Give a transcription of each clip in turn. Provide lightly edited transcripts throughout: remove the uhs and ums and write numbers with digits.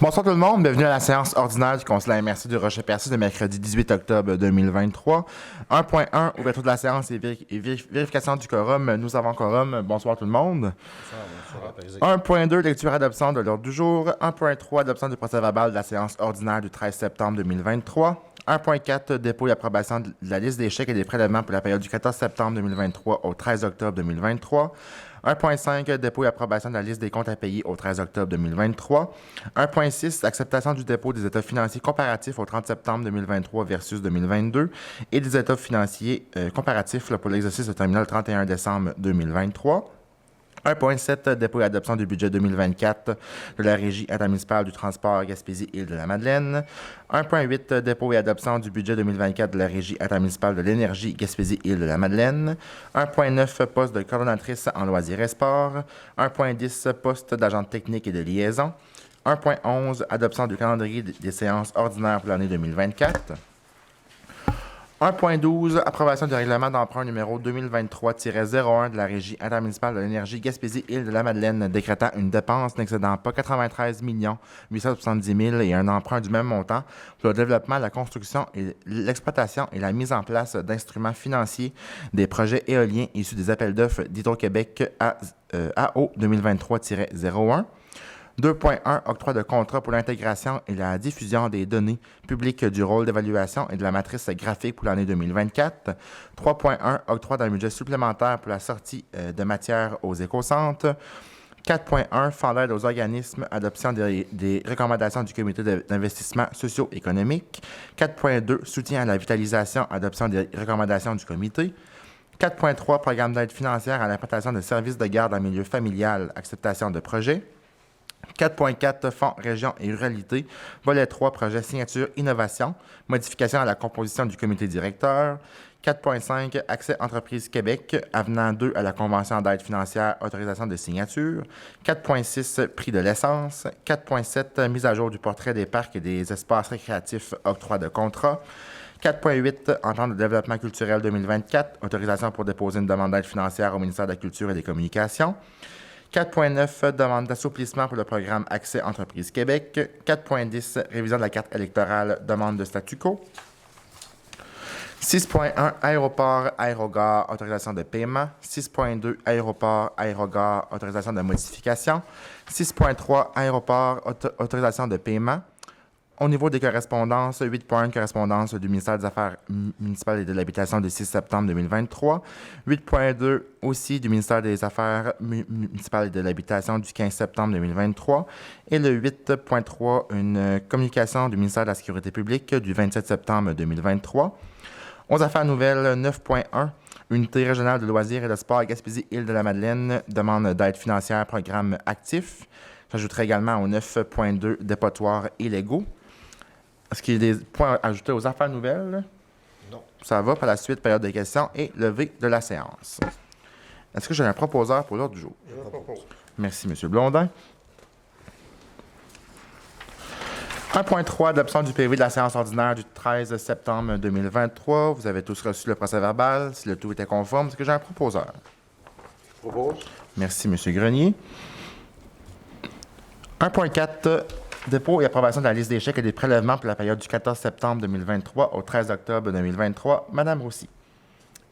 Bonsoir tout le monde, bienvenue à la séance ordinaire du Conseil MRC du Rocher-Percé de mercredi 18 octobre 2023. 1.1, ouverture de la séance et vérification du quorum. Nous avons quorum. Bonsoir tout le monde. Bonsoir. 1.2, lecture et adoption de l'ordre du jour. 1.3, adoption du procès-verbal de la séance ordinaire du 13 septembre 2023. 1.4, dépôt et approbation de la liste des chèques et des prélèvements pour la période du 14 septembre 2023 au 13 octobre 2023. 1.5, dépôt et approbation de la liste des comptes à payer au 13 octobre 2023. 1.6, acceptation du dépôt des états financiers comparatifs au 30 septembre 2023 versus 2022 et des états financiers comparatifs pour l'exercice de terminal le 31 décembre 2023. 1.7, dépôt et adoption du budget 2024 de la Régie intermunicipale du transport Gaspésie-Île-de-la-Madeleine. 1.8, dépôt et adoption du budget 2024 de la Régie intermunicipale de l'énergie Gaspésie-Île-de-la-Madeleine. 1.9, poste de coordonnatrice en loisirs et sports. 1.10, poste d'agente technique et de liaison. 1.11, adoption du calendrier des séances ordinaires pour l'année 2024. 1.12, approbation du règlement d'emprunt numéro 2023-01 de la Régie intermunicipale de l'énergie Gaspésie-Île-de-la-Madeleine décrétant une dépense n'excédant pas 93 870 000 et un emprunt du même montant pour le développement, la construction, et l'exploitation et la mise en place d'instruments financiers des projets éoliens issus des appels d'offres d'Hydro-Québec AO 2023-01. 2.1, octroi de contrat pour l'intégration et la diffusion des données publiques du rôle d'évaluation et de la matrice graphique pour l'année 2024. 3.1, octroi d'un budget supplémentaire pour la sortie de matière aux écocentres. 4.1, fonds d'aide aux organismes, adoption des recommandations du comité d'investissement socio-économique. 4.2, soutien à la vitalisation, adoption des recommandations du comité. 4.3, programme d'aide financière à l'implantation de services de garde en milieu familial, acceptation de projet. 4.4, Fonds, région et ruralité. Volet 3, projet signature innovation. Modification à la composition du comité directeur. 4.5, accès entreprise Québec. Avenant 2 à la convention d'aide financière, autorisation de signature. 4.6, prix de l'essence. 4.7, mise à jour du portrait des parcs et des espaces récréatifs, octroi de contrat. 4.8, entente de développement culturel 2024. Autorisation pour déposer une demande d'aide financière au ministère de la Culture et des Communications. 4.9, demande d'assouplissement pour le programme Accès Entreprise Québec. 4.10, révision de la carte électorale, demande de statu quo. 6.1, aéroport, aérogare, autorisation de paiement. 6.2, aéroport, aérogare, autorisation de modification. 6.3, aéroport, autorisation de paiement. Au niveau des correspondances, 8.1, correspondance du ministère des Affaires municipales et de l'Habitation du 6 septembre 2023. 8.2, aussi du ministère des Affaires municipales et de l'Habitation du 15 septembre 2023. Et le 8.3, une communication du ministère de la Sécurité publique du 27 septembre 2023. Aux affaires nouvelles, 9.1, unité régionale de loisirs et de sport Gaspésie-Île-de-la-Madeleine, demande d'aide financière, programme actif. J'ajouterai également au 9.2, dépotoirs illégaux. Est-ce qu'il y a des points à ajouter aux affaires nouvelles? Non. Ça va. Par la suite, période de questions et levée de la séance. Est-ce que j'ai un proposeur pour l'ordre du jour? Je propose. Merci, M. Blondin. 1.3, adoption du PV de la séance ordinaire du 13 septembre 2023. Vous avez tous reçu le procès-verbal. Si le tout était conforme, est-ce que j'ai un proposeur? Je propose. Merci, M. Grenier. 1.4, dépôt et approbation de la liste des chèques et des prélèvements pour la période du 14 septembre 2023 au 13 octobre 2023. Madame Roussy.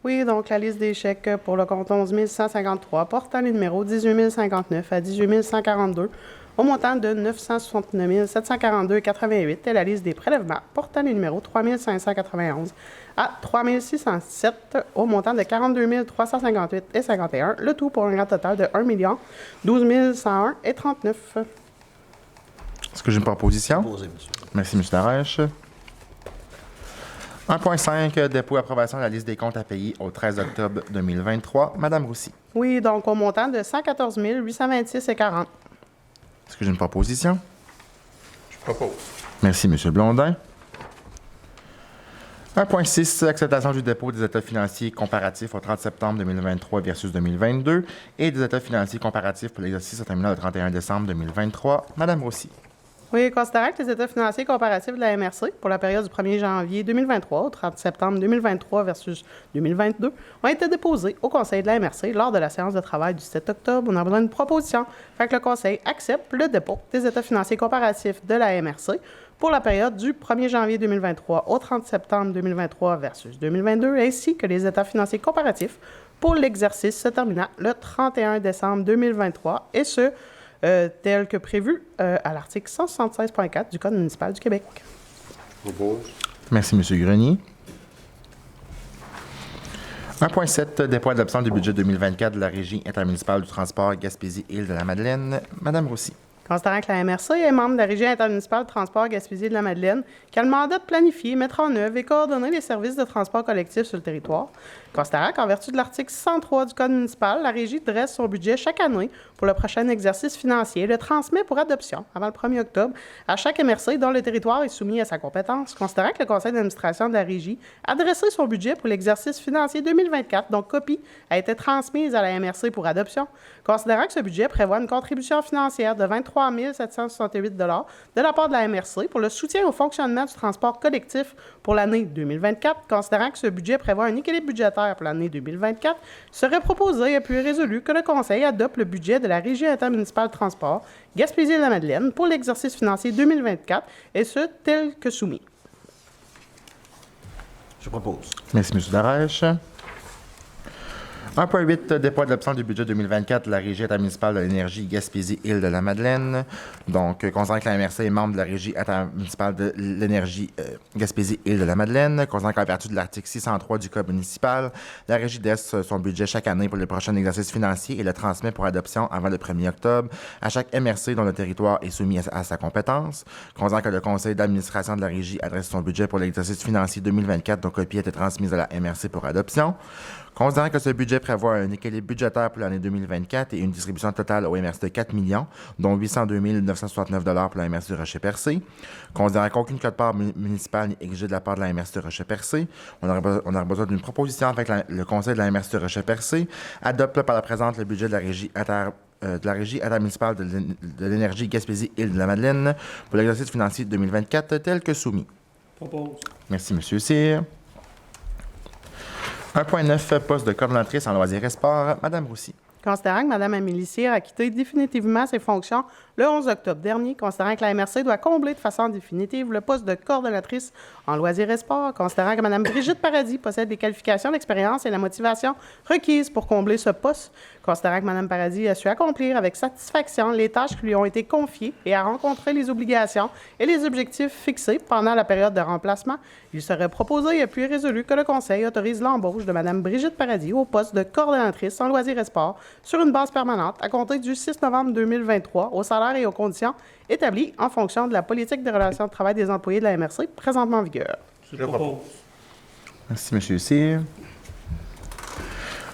Oui, donc la liste des chèques pour le compte 11 153 portant les numéros 18 059 à 18 142 au montant de 969 742,88 et la liste des prélèvements portant les numéros 3 591 à 3 607 au montant de 42 358,51, le tout pour un grand total de 1 12 101,39. Est-ce que j'ai une proposition? Proposé, monsieur. Merci, M. Darèche. 1.5, dépôt et approbation de la liste des comptes à payer au 13 octobre 2023. Madame Roussy. Oui, donc au montant de 114 826,40. Est-ce que j'ai une proposition? Je propose. Merci, M. Blondin. 1.6, acceptation du dépôt des états financiers comparatifs au 30 septembre 2023 versus 2022 et des états financiers comparatifs pour l'exercice terminal le 31 décembre 2023. Madame Roussy. Oui, considérant que les états financiers comparatifs de la MRC pour la période du 1er janvier 2023 au 30 septembre 2023 versus 2022 ont été déposés au Conseil de la MRC lors de la séance de travail du 7 octobre, on a besoin d'une proposition. Fait que le Conseil accepte le dépôt des états financiers comparatifs de la MRC pour la période du 1er janvier 2023 au 30 septembre 2023 versus 2022, ainsi que les états financiers comparatifs pour l'exercice se terminant le 31 décembre 2023, et ce, tel que prévu à l'article 176.4 du Code municipal du Québec. Je propose. Merci, M. Grenier. 1.7, dépôt d'adoption du budget 2024 de la Régie intermunicipale du transport Gaspésie-Île-de-la-Madeleine. Madame Roussy. Considérant que la MRC est membre de la Régie intermunicipale de transport Gaspésie-de-la-Madeleine, qui a le mandat de planifier, mettre en œuvre et coordonner les services de transport collectif sur le territoire. Considérant qu'en vertu de l'article 103 du Code municipal, la Régie dresse son budget chaque année pour le prochain exercice financier et le transmet pour adoption avant le 1er octobre à chaque MRC dont le territoire est soumis à sa compétence. Considérant que le conseil d'administration de la Régie a dressé son budget pour l'exercice financier 2024, dont copie a été transmise à la MRC pour adoption. Considérant que ce budget prévoit une contribution financière de 23 768 de la part de la MRC pour le soutien au fonctionnement du transport collectif pour l'année 2024, considérant que ce budget prévoit un équilibre budgétaire pour l'année 2024, serait proposé et puis résolu que le Conseil adopte le budget de la Régie intermunicipale de transport Gaspésie-de-la-Madeleine pour l'exercice financier 2024, et ce, tel que soumis. Je propose. Merci, M. Darèche. 1.8, dépôt d'adoption du budget 2024 de la Régie intermunicipale de l'énergie Gaspésie-Île-de-la-Madeleine. Donc, considérant que la MRC est membre de la Régie intermunicipale de l'énergie Gaspésie-Île-de-la-Madeleine, considérant qu'en vertu de l'article 603 du Code municipal, la Régie dresse son budget chaque année pour le prochain exercice financier et le transmet pour adoption avant le 1er octobre à chaque MRC dont le territoire est soumis à sa compétence. Considérant que le conseil d'administration de la Régie adresse son budget pour l'exercice financier 2024 dont copie a été transmise à la MRC pour adoption. Considérant que ce budget prévoit un équilibre budgétaire pour l'année 2024 et une distribution totale au MRC de 4 millions, dont 802 969 $ pour la MRC de Rocher-Percé. Considérant qu'aucune quote-part municipale n'est exigée de la part de la MRC de Rocher-Percé, on aurait besoin d'une proposition avec le conseil de la MRC de Rocher-Percé, adopte par la présente le budget de la Régie intermunicipale de l'énergie Gaspésie-Île-de-la-Madeleine pour l'exercice financier 2024 tel que soumis. Propose. Merci, M. Cyr. 1.9, poste de coordonnatrice en loisirs et sports. Madame Roussy. Considérant que Mme Amélie Cyr a quitté définitivement ses fonctions le 11 octobre dernier, considérant que la MRC doit combler de façon définitive le poste de coordonnatrice en loisirs et sports, considérant que Mme Brigitte Paradis possède les qualifications, l'expérience et la motivation requises pour combler ce poste, considérant que Mme Paradis a su accomplir avec satisfaction les tâches qui lui ont été confiées et a rencontré les obligations et les objectifs fixés pendant la période de remplacement, il serait proposé et puis résolu que le Conseil autorise l'embauche de Mme Brigitte Paradis au poste de coordonnatrice en loisirs et sports sur une base permanente à compter du 6 novembre 2023 au salaire et aux conditions établies en fonction de la politique des relations de travail des employés de la MRC présentement en vigueur. Je propose. Merci, M. Cyr.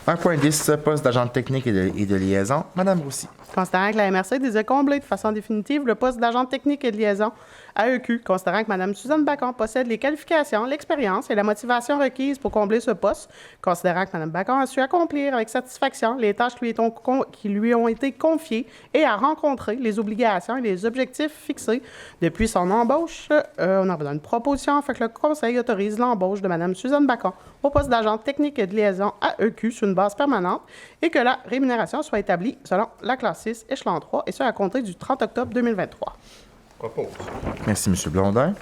1.10, poste d'agent technique et de liaison. Madame Roussy. Considérant que la MRC désire combler de façon définitive le poste d'agent technique et de liaison AEQ, considérant que Mme Suzanne Bacon possède les qualifications, l'expérience et la motivation requises pour combler ce poste, considérant que Mme Bacon a su accomplir avec satisfaction les tâches qui lui ont été confiées et a rencontré les obligations et les objectifs fixés depuis son embauche, on a besoin d'une proposition, fait que le Conseil autorise l'embauche de Mme Suzanne Bacon au poste d'agent technique et de liaison AEQ sur une base permanente et que la rémunération soit établie selon la classe 6, échelon 3, et ce à compter du 30 octobre 2023. Propose. Merci, M. Blondin.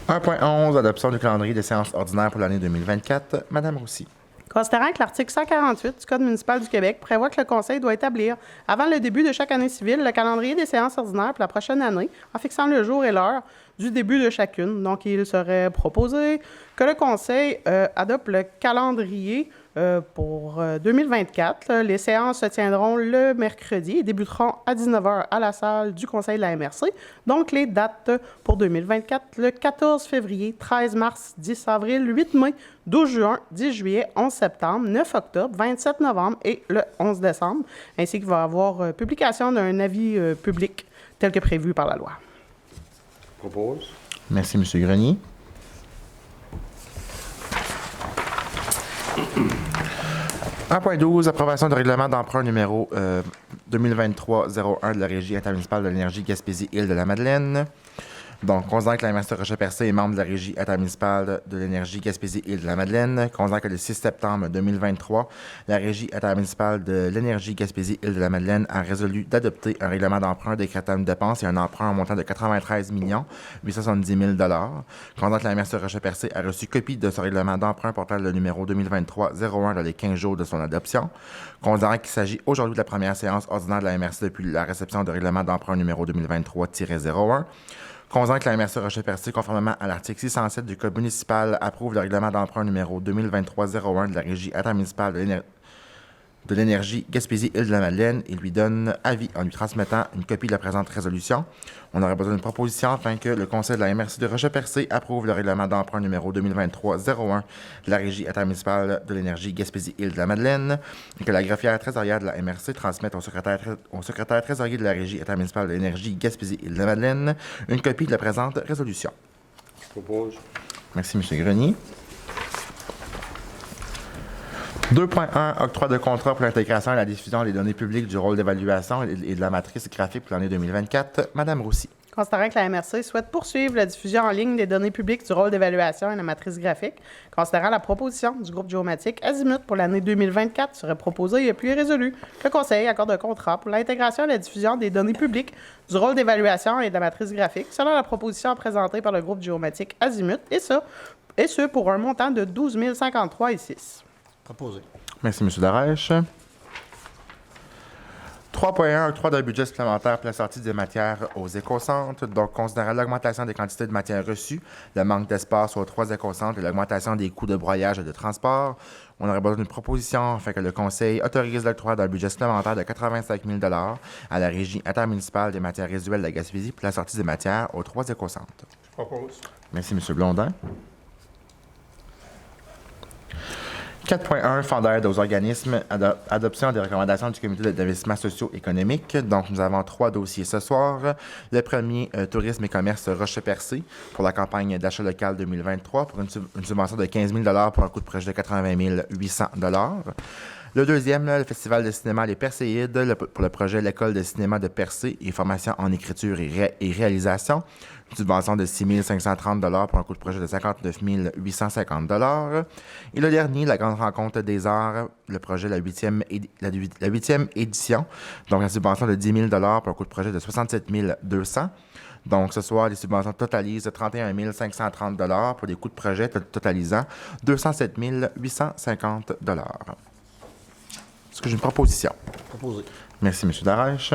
1.11, adoption du calendrier des séances ordinaires pour l'année 2024. Madame Roussy. Considérant que l'article 148 du Code municipal du Québec prévoit que le Conseil doit établir, avant le début de chaque année civile, le calendrier des séances ordinaires pour la prochaine année, en fixant le jour et l'heure du début de chacune. Donc, il serait proposé que le Conseil adopte le calendrier pour 2024. Les séances se tiendront le mercredi et débuteront à 19h à la salle du Conseil de la MRC. Donc, les dates pour 2024, le 14 février, 13 mars, 10 avril, 8 mai, 12 juin, 10 juillet, 11 septembre, 9 octobre, 27 novembre et le 11 décembre, ainsi qu'il va y avoir publication d'un avis public tel que prévu par la loi. Propose. Merci, M. Grenier. 1.12, approbation de règlement d'emprunt numéro 2023-01 de la Régie intermunicipale de l'énergie Gaspésie-Île-de-la-Madeleine. Donc, considérant que la MRC Rocher-Percé est membre de la Régie intermunicipale de l'énergie Gaspésie-Île-de-la-Madeleine, considérant que le 6 septembre 2023, la Régie intermunicipale de l'énergie Gaspésie-Île-de-la-Madeleine a résolu d'adopter un règlement d'emprunt décrétant une dépense et un emprunt en montant de 93 870 000 considérant que la MRC Rocher-Percé a reçu copie de ce règlement d'emprunt portant le numéro 2023-01 dans les 15 jours de son adoption, considérant qu'il s'agit aujourd'hui de la première séance ordinaire de la MRC depuis la réception de règlement d'emprunt numéro 2023-01, considérant que la MRC Rocher-Percé, conformément à l'article 607 du Code municipal, approuve le règlement d'emprunt numéro 2023-01 de la Régie intermunicipale de l'énergie Gaspésie-Île-de-la-Madeleine et lui donne avis en lui transmettant une copie de la présente résolution. On aurait besoin d'une proposition afin que le Conseil de la MRC de Rocher-Percé approuve le règlement d'emprunt numéro 2023-01 de la Régie intermunicipale de l'énergie Gaspésie-Île-de-la-Madeleine et que la greffière trésorière de la MRC transmette au secrétaire trésorier de la Régie intermunicipale de l'énergie Gaspésie-Île-de-la-Madeleine une copie de la présente résolution. Je propose. Merci, M. Grenier. 2.1, octroi de contrat pour l'intégration et la diffusion des données publiques du rôle d'évaluation et de la matrice graphique pour l'année 2024. Madame Roussy. Considérant que la MRC souhaite poursuivre la diffusion en ligne des données publiques du rôle d'évaluation et de la matrice graphique, considérant la proposition du groupe géomatique Azimut pour l'année 2024 serait proposée et puis résolue, le Conseil accorde un contrat pour l'intégration et la diffusion des données publiques du rôle d'évaluation et de la matrice graphique selon la proposition présentée par le groupe géomatique Azimut, et ce pour un montant de 12 053 et 6. Proposé. Merci, M. Darèche. 3.1, octroi d'un budget supplémentaire pour la sortie des matières aux écocentres. Donc, considérant l'augmentation des quantités de matières reçues, le manque d'espace aux 3 écocentres et l'augmentation des coûts de broyage et de transport, on aurait besoin d'une proposition afin que le Conseil autorise l'octroi d'un budget supplémentaire de 85 000 à la Régie intermunicipale des matières résiduelles de la Gaspésie pour la sortie des matières aux 3 écocentres. Je propose. Merci, M. Blondin. 4.1, fonds d'aide aux organismes, adoption des recommandations du Comité d'investissement socio-économique. Donc, nous avons 3 dossiers ce soir. Le premier, tourisme et commerce Rocher-Percé pour la campagne d'achat local 2023 pour une subvention de 15 000 pour un coût de projet de 80 800 Le deuxième, le Festival de cinéma Les Perséides pour le projet L'École de cinéma de Percé et formation en écriture et réalisation. Une subvention de 6 530 pour un coût de projet de 59 850 Et le dernier, la Grande Rencontre des Arts, le projet la 8e édition. Donc, la subvention de 10 000 pour un coût de projet de 67 200 Donc, ce soir, les subventions totalisent 31 530 pour des coûts de projet totalisant 207 850 Est-ce que j'ai une proposition? Proposé. Merci, M. Darèche.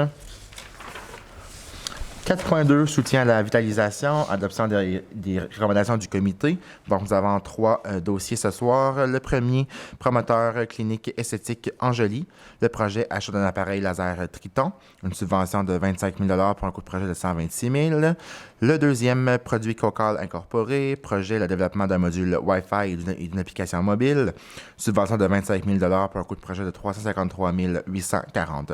4.2, soutien à la vitalisation, adoption des recommandations du comité. Donc, nous avons 3 dossiers ce soir. Le premier, promoteur clinique esthétique Angeli. Le projet achat d'un appareil laser Triton. Une subvention de 25 000 pour un coût de projet de 126 000 Le deuxième, produit Cocal Incorporé. Projet le développement d'un module Wi-Fi et d'une application mobile. Subvention de 25 000 pour un coût de projet de 353 840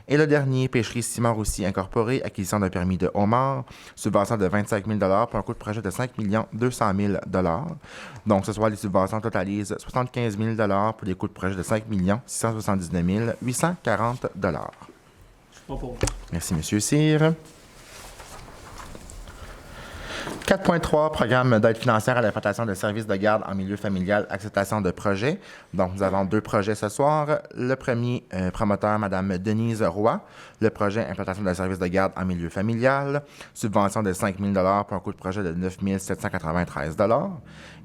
Et le dernier, pêcherie Simon Roussy Incorporé, acquisition d'un permis de homard, subvention de 25 000 pour un coût de projet de 5 200 000 Donc, ce soir, les subventions totalisent 75 000 pour des coûts de projet de 5 679 840 Je propose. Merci, M. Cyr. 4.3, programme d'aide financière à l'implantation de services de garde en milieu familial, acceptation de projets. Donc, nous avons 2 projets ce soir. Le premier, promoteur, Mme Denise Roy. Le projet implantation de services de garde en milieu familial. Subvention de 5 000 pour un coût de projet de 9 793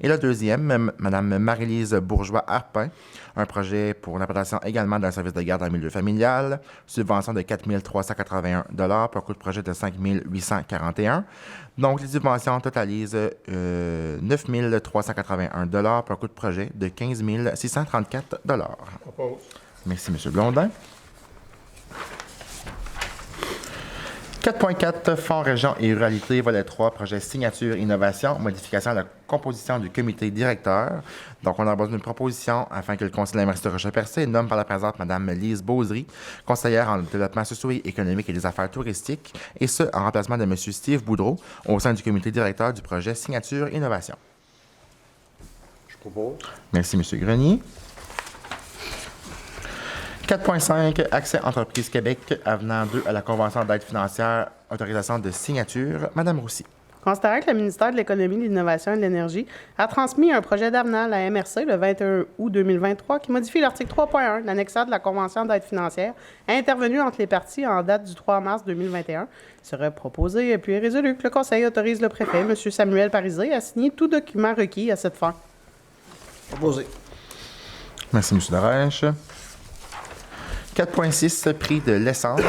Et le deuxième, Mme Marie-Lise Bourgeois-Harpin. Un projet pour l'implantation également d'un service de garde en milieu familial. Subvention de 4 381 pour un coût de projet de 5 841 Donc, les subventions totalisent 9 381 pour un coût de projet de 15 634 Propose. Merci, M. Blondin. 4.4, Fonds Région et Ruralité, volet 3, projet signature, innovation, modification à la composition du comité directeur. Donc, on a besoin d'une proposition afin que le Conseil de la MRC de Rocher-Percé nomme par la présente Mme Lise Beauzery, conseillère en développement socio-économique et des affaires touristiques, et ce, en remplacement de M. Steve Boudreau, au sein du comité directeur du projet signature, innovation. Je propose. Merci, M. Grenier. 4.5, Accès Entreprise Québec, avenant 2 à la Convention d'aide financière, autorisation de signature. Madame Roussy. Considérant que le ministère de l'Économie, de l'Innovation et de l'Énergie a transmis un projet d'avenant à la MRC le 21 août 2023 qui modifie l'article 3.1 de l'annexat de la Convention d'aide financière intervenu entre les parties en date du 3 mars 2021, il serait proposé puis résolu que le Conseil autorise le préfet, M. Samuel Parisé, à signer tout document requis à cette fin. Proposé. Merci, M. Darèche. 4.6, prix de l'essence.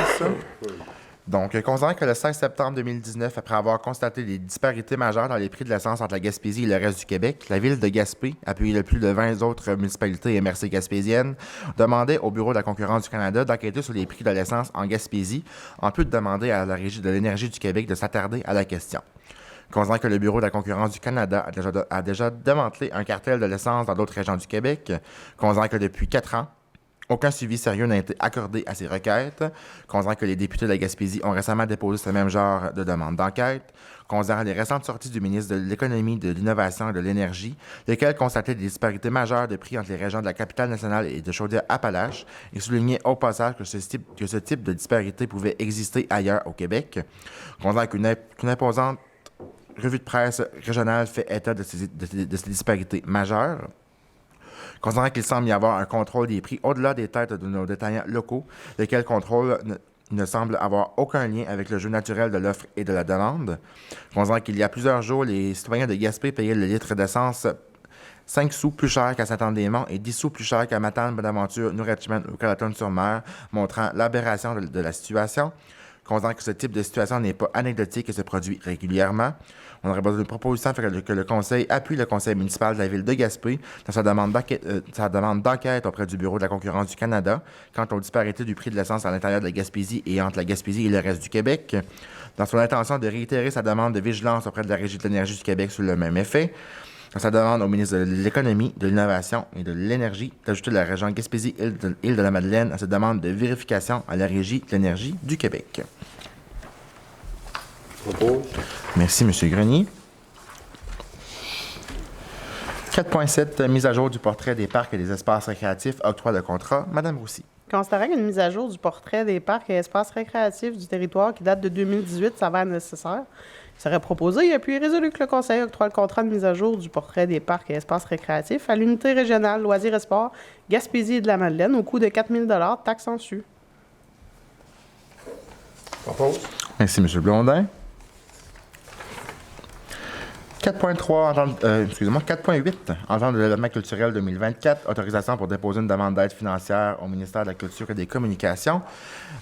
Donc, considérant que le 16 septembre 2019, après avoir constaté des disparités majeures dans les prix de l'essence entre la Gaspésie et le reste du Québec, la ville de Gaspé, appuyée de plus de 20 autres municipalités et MRC gaspésiennes, demandait au Bureau de la concurrence du Canada d'enquêter sur les prix de l'essence en Gaspésie, en plus de demander à la Régie de l'énergie du Québec de s'attarder à la question. Considérant que le Bureau de la concurrence du Canada a déjà démantelé un cartel de l'essence dans d'autres régions du Québec, considérant que depuis 4 ans, aucun suivi sérieux n'a été accordé à ces requêtes, considérant que les députés de la Gaspésie ont récemment déposé ce même genre de demande d'enquête, considérant les récentes sorties du ministre de l'Économie, de l'Innovation et de l'Énergie, lesquelles constataient des disparités majeures de prix entre les régions de la capitale nationale et de Chaudière-Appalaches, et soulignaient au passage que ce type de disparité pouvait exister ailleurs au Québec, considérant qu'une imposante revue de presse régionale fait état de ces disparités majeures. Considérant qu'il semble y avoir un contrôle des prix au-delà des têtes de nos détaillants locaux, lequel contrôle ne semble avoir aucun lien avec le jeu naturel de l'offre et de la demande. Considérant qu'il y a plusieurs jours, les citoyens de Gaspé payaient le litre d'essence 5 sous plus cher qu'à Saint-Anne-des-Monts et 10 sous plus cher qu'à Matane, Bonaventure, New Richmond ou Carleton-sur-Mer, montrant l'aberration de la situation. Considérant que ce type de situation n'est pas anecdotique et se produit régulièrement, on aurait besoin d'une proposition afin que le Conseil appuie le Conseil municipal de la Ville de Gaspé dans sa demande d'enquête auprès du Bureau de la concurrence du Canada quant aux disparités du prix de l'essence à l'intérieur de la Gaspésie et entre la Gaspésie et le reste du Québec, dans son intention de réitérer sa demande de vigilance auprès de la Régie de l'énergie du Québec sur le même effet, dans sa demande au ministre de l'Économie, de l'Innovation et de l'Énergie d'ajouter la région Gaspésie-Île-de-la-Madeleine à cette demande de vérification à la Régie de l'énergie du Québec. Propose. Merci, M. Grenier. 4.7, mise à jour du portrait des parcs et des espaces récréatifs, octroi de contrat. Mme Roussy. Considérant qu'une mise à jour du portrait des parcs et espaces récréatifs du territoire qui date de 2018 s'avère nécessaire, il serait proposé et puis résolu que le Conseil octroie le contrat de mise à jour du portrait des parcs et espaces récréatifs à l'unité régionale Loisirs et Sports Gaspésie et de la Madeleine au coût de 4 000 taxes en su. Propose. Merci, M. Blondin. 4.8, entente de développement culturel 2024, autorisation pour déposer une demande d'aide financière au ministère de la Culture et des Communications.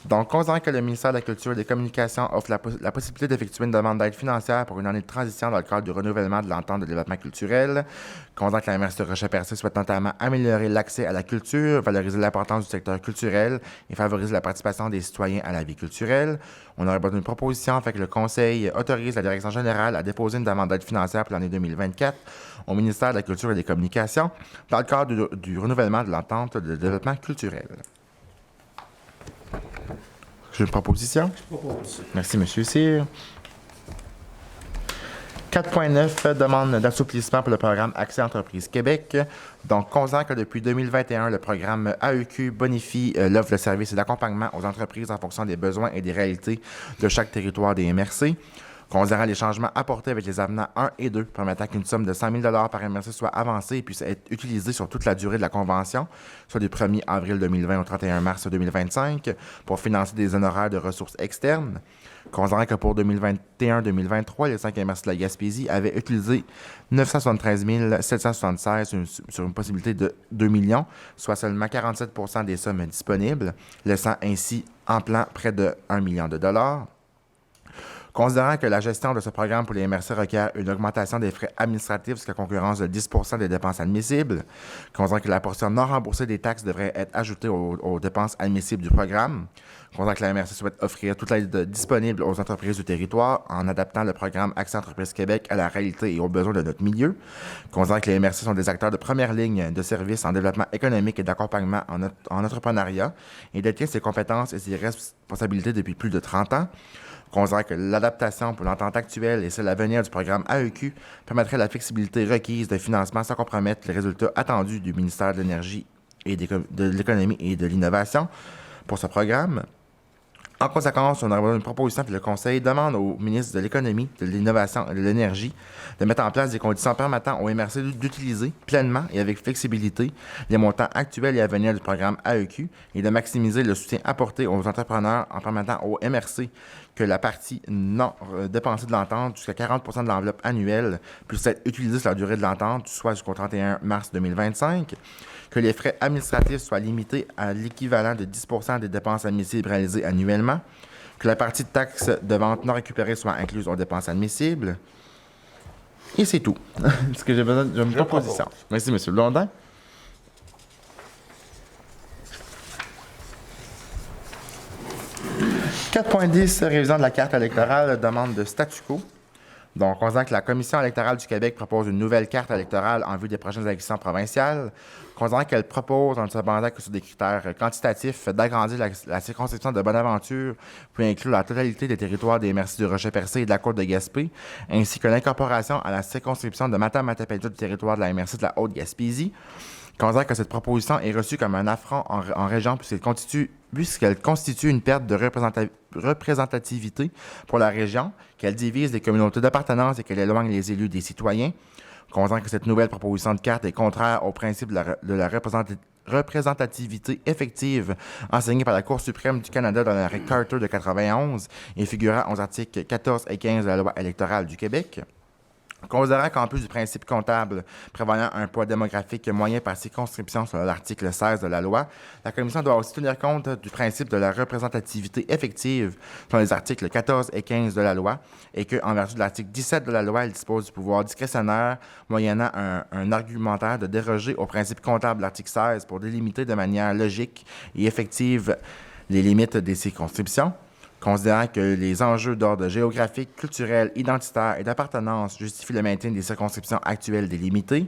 Donc, considérant que le ministère de la Culture et des Communications offre la possibilité d'effectuer une demande d'aide financière pour une année de transition dans le cadre du renouvellement de l'entente de développement culturel, considérant que la MRC de Rochelle-Percé souhaite notamment améliorer l'accès à la culture, valoriser l'importance du secteur culturel et favoriser la participation des citoyens à la vie culturelle, on aurait besoin d'une proposition afin que le Conseil autorise la Direction générale à déposer une demande d'aide financière pour l'année 2024 au ministère de la Culture et des Communications dans le cadre du renouvellement de l'entente de développement culturel. J'ai une proposition? Propose. Merci, M. Cyr. 4.9, demande d'assouplissement pour le programme Accès Entreprise Québec. Donc, considérant que depuis 2021, le programme AEQ bonifie l'offre de services et d'accompagnement aux entreprises en fonction des besoins et des réalités de chaque territoire des MRC. Considérant les changements apportés avec les avenants 1 et 2, permettant qu'une somme de 100 000 par MRC soit avancée et puisse être utilisée sur toute la durée de la convention, soit du 1er avril 2020 au 31 mars 2025, pour financer des honoraires de ressources externes. Considérant que pour 2021-2023, les 5 MRC de la Gaspésie avaient utilisé 973 776 sur une possibilité de 2 millions, soit seulement 47 % des sommes disponibles, laissant ainsi en plan près de 1 million de dollars. Considérant que la gestion de ce programme pour les MRC requiert une augmentation des frais administratifs jusqu'à concurrence de 10 % des dépenses admissibles, considérant que la portion non remboursée des taxes devrait être ajoutée aux dépenses admissibles du programme, considérant que la MRC souhaite offrir toute l'aide disponible aux entreprises du territoire en adaptant le programme Accès Entreprise Québec à la réalité et aux besoins de notre milieu, considérant que les MRC sont des acteurs de première ligne de services en développement économique et d'accompagnement en entrepreneuriat et détient ses compétences et ses responsabilités depuis plus de 30 ans, considérant que l'adaptation pour l'entente actuelle et celle à venir du programme AEQ permettrait la flexibilité requise de financement sans compromettre les résultats attendus du ministère de l'Énergie de l'économie et de l'innovation pour ce programme. En conséquence, on a une proposition que le Conseil demande au ministre de l'Économie, de l'Innovation et de l'Énergie de mettre en place des conditions permettant au MRC d'utiliser pleinement et avec flexibilité les montants actuels et à venir du programme AEQ et de maximiser le soutien apporté aux entrepreneurs en permettant au MRC que la partie non dépensée de l'entente jusqu'à 40 % de l'enveloppe annuelle puisse être utilisée sur la durée de l'entente, soit jusqu'au 31 mars 2025, que les frais administratifs soient limités à l'équivalent de 10 % des dépenses admissibles réalisées annuellement, que la partie de taxe de vente non récupérée soit incluse aux dépenses admissibles. Et c'est tout. Ce que j'ai besoin d'une proposition. Merci, M. Blondin. 4.10, révision de la carte électorale, demande de statu quo. Donc, on considère que la Commission électorale du Québec propose une nouvelle carte électorale en vue des prochaines élections provinciales. Considérant qu'elle propose, en cependant que sur des critères quantitatifs, d'agrandir la circonscription de Bonaventure, puis inclure la totalité des territoires des MRC du Rocher-Percé et de la Côte de Gaspé, ainsi que l'incorporation à la circonscription de Matapédia du territoire de la MRC de la Haute-Gaspésie. Considère que cette proposition est reçue comme un affront en région puisqu'elle constitue une perte de représentativité pour la région, qu'elle divise les communautés d'appartenance et qu'elle éloigne les élus des citoyens. Considère que cette nouvelle proposition de carte est contraire au principe de la représentativité effective enseignée par la Cour suprême du Canada dans l'arrêt Carter de 91 et figurant aux articles 14 et 15 de la Loi électorale du Québec. Considérant qu'en plus du principe comptable prévoyant un poids démographique moyen par circonscription sur l'article 16 de la loi, la Commission doit aussi tenir compte du principe de la représentativité effective sur les articles 14 et 15 de la loi et qu'en vertu de l'article 17 de la loi, elle dispose du pouvoir discrétionnaire moyennant un argumentaire de déroger au principe comptable de l'article 16 pour délimiter de manière logique et effective les limites des circonscriptions. Considérant que les enjeux d'ordre géographique, culturel, identitaire et d'appartenance justifient le maintien des circonscriptions actuelles délimitées,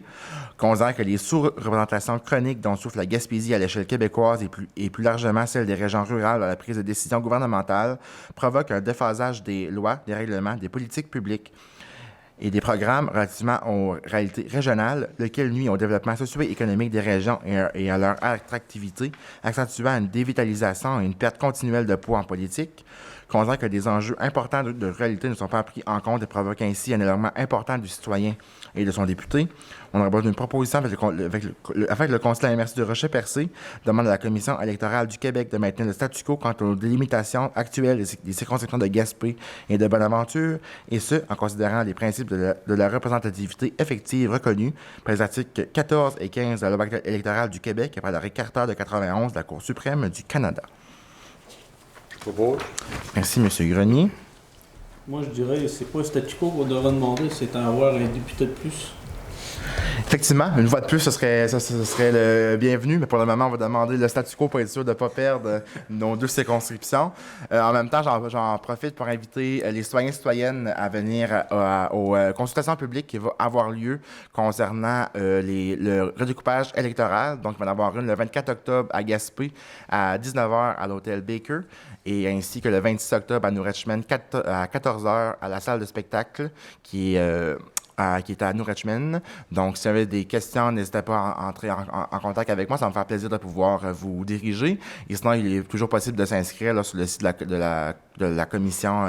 considérant que les sous-représentations chroniques dont souffre la Gaspésie à l'échelle québécoise et plus largement celle des régions rurales à la prise de décision gouvernementale provoquent un déphasage des lois, des règlements, des politiques publiques et des programmes relativement aux réalités régionales, lequel nuit au développement socio-économique des régions et à leur attractivité, accentuant une dévitalisation et une perte continuelle de poids en politique, considérant que des enjeux importants de réalité ne sont pas pris en compte et provoquent ainsi un éloignement important du citoyen et de son député. On aurait besoin d'une proposition afin que le Conseil MRC du Rocher-Percé demande à la Commission électorale du Québec de maintenir le statu quo quant aux délimitations actuelles des circonscriptions de Gaspé et de Bonaventure, et ce, en considérant les principes de la représentativité effective reconnus par les articles 14 et 15 de la Loi électorale du Québec et par l'arrêt Carter de 91 de la Cour suprême du Canada. Merci, M. Grenier. Moi, je dirais, c'est pas le statu quo qu'on devrait demander, c'est avoir un député de plus. Effectivement, une voix de plus, ce serait le bienvenu, mais pour le moment, on va demander le statu quo pour être sûr de ne pas perdre nos deux circonscriptions. En même temps, j'en profite pour inviter les citoyens et citoyennes à venir aux consultations publiques qui vont avoir lieu concernant le redécoupage électoral. Donc, il va y en avoir une le 24 octobre à Gaspé à 19h à l'hôtel Baker et ainsi que le 26 octobre à New Richmond à 14h à la salle de spectacle qui est à New Richmond. Donc, si vous avez des questions, n'hésitez pas à entrer en contact avec moi. Ça va me faire plaisir de pouvoir vous diriger. Et sinon, il est toujours possible de s'inscrire là, sur le site de la commission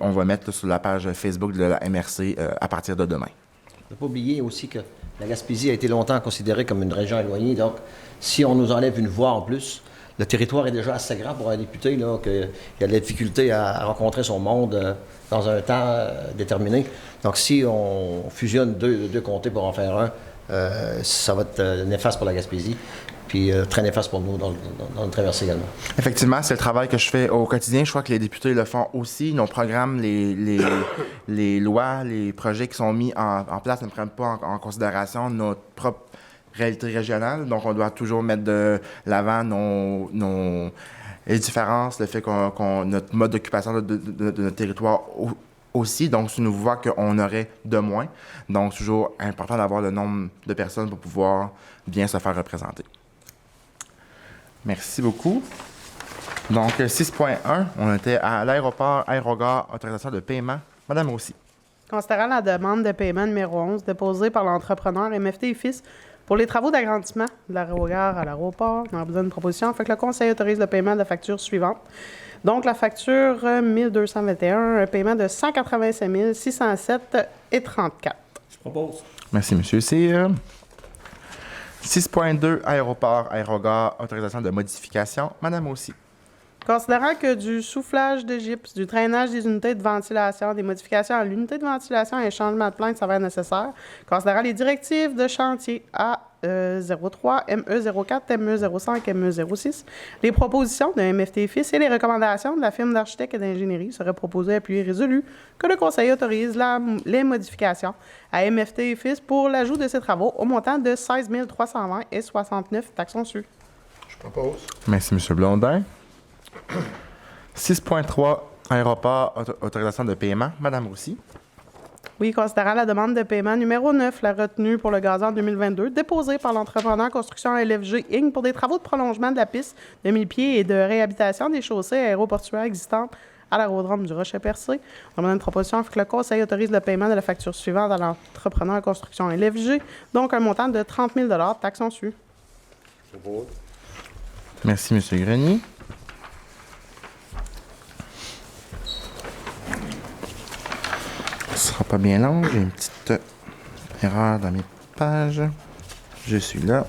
on va mettre là, sur la page Facebook de la MRC à partir de demain. Il ne faut pas oublier aussi que la Gaspésie a été longtemps considérée comme une région éloignée. Donc, si on nous enlève une voie en plus, le territoire est déjà assez grand pour un député, là, qu'il y a de la difficulté à rencontrer son monde dans un temps déterminé. Donc, si on fusionne deux comtés pour en faire un, ça va être néfaste pour la Gaspésie, puis très néfaste pour nous dans le traversée également. Effectivement, c'est le travail que je fais au quotidien. Je crois que les députés le font aussi. Nos programmes, les lois, les projets qui sont mis en place ne prennent pas en considération notre propre réalité régionale. Donc, on doit toujours mettre de l'avant les différences, le fait qu'on notre mode d'occupation de notre territoire aussi. Donc, c'est une voie qu'on aurait de moins. Donc, c'est toujours important d'avoir le nombre de personnes pour pouvoir bien se faire représenter. Merci beaucoup. Donc, 6.1, on était à l'aéroport Aérogare, autorisation de paiement. Madame Rossi. Considérant la demande de paiement numéro 11 déposée par l'entrepreneur MFT et Fils Pour les travaux d'agrandissement de l'aérogare à l'aéroport, on a besoin d'une proposition. Fait que le Conseil autorise le paiement de la facture suivante. Donc, la facture 1221, un paiement de 185 607,34. Je propose. Merci, M. Cyr. 6.2, aéroport, aérogare, autorisation de modification. Madame aussi. Considérant que du soufflage de gypse, du traînage des unités de ventilation, des modifications à l'unité de ventilation et un changement de plainte s'avèrent nécessaires, considérant les directives de chantier A03, ME04, ME05, ME06, les propositions de MFT Fils et les recommandations de la firme d'architectes et d'ingénierie seraient proposées, appuyées et résolues que le Conseil autorise les modifications à MFT Fils pour l'ajout de ces travaux au montant de 16 320 et 69 taxons su. Je propose. Merci, M. Blondin. 6.3, aéroport, autorisation de paiement. Madame Roussy. Oui, considérant la demande de paiement numéro 9, la retenue pour le gazon 2022, déposée par l'entrepreneur Construction LFG Inc. pour des travaux de prolongement de la piste de 1000 pieds et de réhabilitation des chaussées aéroportuaires existantes à l'aérodrome du Rocher-Percé. On demande une proposition afin que le Conseil autorise le paiement de la facture suivante à l'entrepreneur Construction LFG, donc un montant de 30 000 taxons su. Merci, M. Grenier. Ce sera pas bien long. J'ai une petite erreur dans mes pages. Je suis là.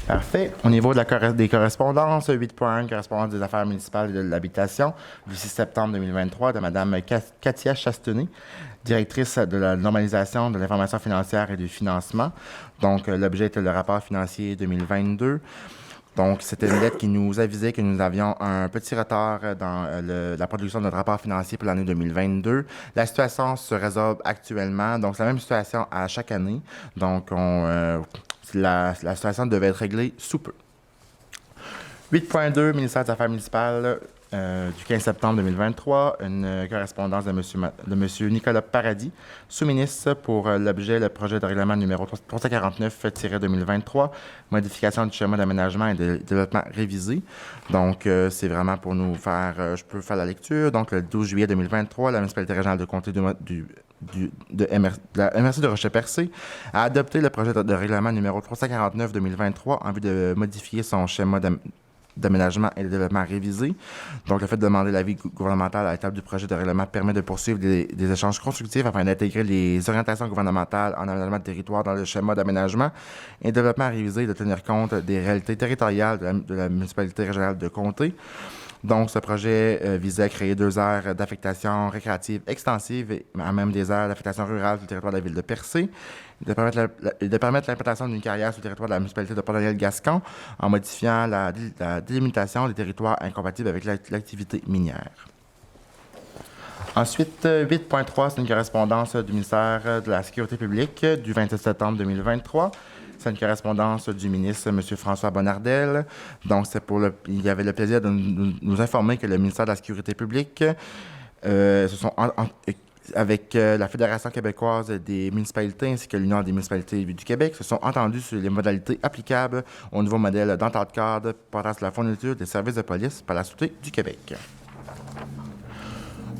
Parfait. Au niveau de des correspondances, 8.1, correspondance des affaires municipales et de l'habitation, du 6 septembre 2023, de Mme Katia Chastenay, directrice de la normalisation de l'information financière et du financement. Donc, l'objet était le rapport financier 2022. Donc, c'était une lettre qui nous avisait que nous avions un petit retard dans la production de notre rapport financier pour l'année 2022. La situation se résolve actuellement. Donc, c'est la même situation à chaque année. Donc, la situation devait être réglée sous peu. 8.2, ministère des Affaires municipales du 15 septembre 2023, une correspondance de M. Nicolas Paradis, sous-ministre pour l'objet, le projet de règlement numéro 349-2023, modification du schéma d'aménagement et de développement révisé. Donc, c'est vraiment pour nous faire, je peux faire la lecture. Donc, le 12 juillet 2023, la municipalité régionale de comté de la MRC de Rocher-Percé a adopté le projet de règlement numéro 349-2023 en vue de modifier son schéma d'aménagement et de développement révisé. Donc, le fait de demander l'avis gouvernemental à l'étape du projet de règlement permet de poursuivre des échanges constructifs afin d'intégrer les orientations gouvernementales en aménagement de territoire dans le schéma d'aménagement et de développement révisé et de tenir compte des réalités territoriales de la municipalité régionale de comté. Donc, ce projet visait à créer 2 aires d'affectation récréative extensive et à même des aires d'affectation rurale sur le territoire de la ville de Percé, de permettre l'implantation d'une carrière sur le territoire de la municipalité de Port-Daniel-Gascon en modifiant la délimitation des territoires incompatibles avec l'activité minière. Ensuite, 8.3, c'est une correspondance du ministère de la Sécurité publique du 27 septembre 2023. C'est une correspondance du ministre, M. François Bonnardel. Donc, il avait le plaisir de nous informer que le ministère de la Sécurité publique avec la Fédération québécoise des municipalités ainsi que l'Union des municipalités du Québec se sont entendus sur les modalités applicables au nouveau modèle d'entente-cadre portant sur la fourniture des services de police par la Sûreté du Québec.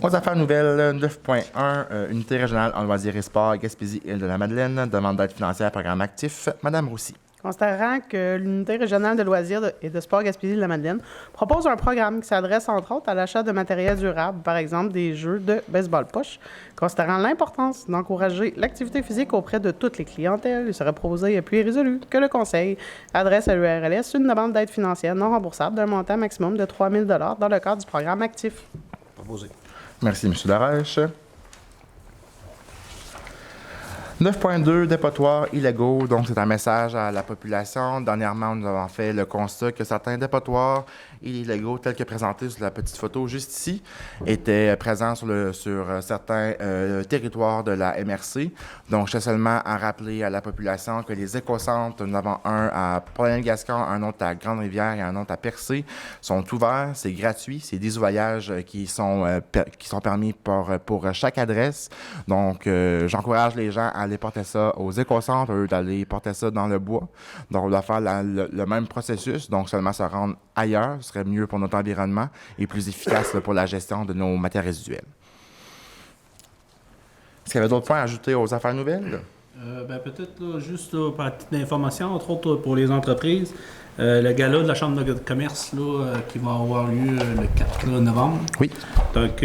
Aux affaires nouvelles, 9.1, Unité régionale en loisirs et sports, Gaspésie-Île-de-la-Madeleine, demande d'aide financière, programme actif. Madame Roussy. Considérant que l'Unité régionale de loisirs et de sport Gaspésie-de-la-Madeleine propose un programme qui s'adresse entre autres à l'achat de matériel durable, par exemple des jeux de baseball poche. Considérant l'importance d'encourager l'activité physique auprès de toutes les clientèles, il serait proposé et puis résolu que le Conseil adresse à l'URLS une demande d'aide financière non remboursable d'un montant maximum de 3 000 $ dans le cadre du programme actif. Proposé. Merci, M. Darèche. 9.2, dépotoirs illégaux. Donc, c'est un message à la population. Dernièrement, nous avons fait le constat que certains dépotoirs illégaux, tels que présentés sur la petite photo juste ici, étaient présents sur certains territoires de la MRC. Donc, je tiens seulement à rappeler à la population que les écocentres, nous avons un à Port-Daniel-Gascon, un autre à Grande-Rivière et un autre à Percé, sont ouverts. C'est gratuit. C'est des voyages qui sont permis pour chaque adresse. Donc, j'encourage les gens à aller porter ça aux écocentres, eux d'aller porter ça dans le bois. Donc, on doit faire le même processus, donc seulement se rendre ailleurs, ce serait mieux pour notre environnement et plus efficace pour la gestion de nos matières résiduelles. Est-ce qu'il y avait d'autres points à ajouter aux affaires nouvelles? Peut-être là, juste là, par petite information, entre autres pour les entreprises, le gala de la Chambre de commerce là, qui va avoir lieu le 4 là, novembre. Oui. Donc,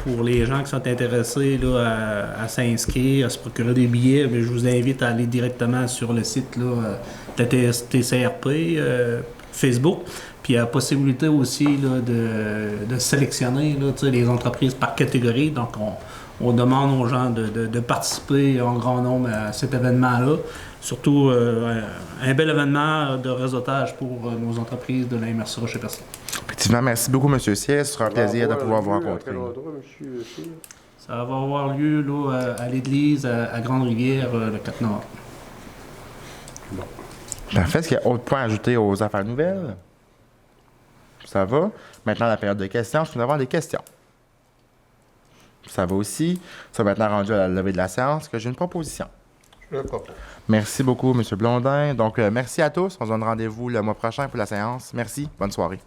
pour les gens qui sont intéressés là, à s'inscrire, à se procurer des billets, je vous invite à aller directement sur le site là, de la TCRP, Facebook. Puis il y a la possibilité aussi là, de sélectionner là, les entreprises par catégorie. Donc, on demande aux gens de participer en grand nombre à cet événement-là. Surtout un bel événement de réseautage pour nos entreprises de la MRC Rocher-Percé. Effectivement, merci beaucoup, M. Sier. Ce sera un plaisir de pouvoir vous rencontrer. Ça va avoir lieu là, à l'église à Grande-Rivière le 4 novembre. Parfait. Est-ce qu'il y a autre point à ajouter aux affaires nouvelles? Ça va. Maintenant, la période de questions. Je peux avoir des questions. Ça va aussi. Ça va maintenant rendu à la levée de la séance que j'ai une proposition. Je le propose. Merci beaucoup, M. Blondin. Donc, merci à tous. On se donne rendez-vous le mois prochain pour la séance. Merci. Bonne soirée.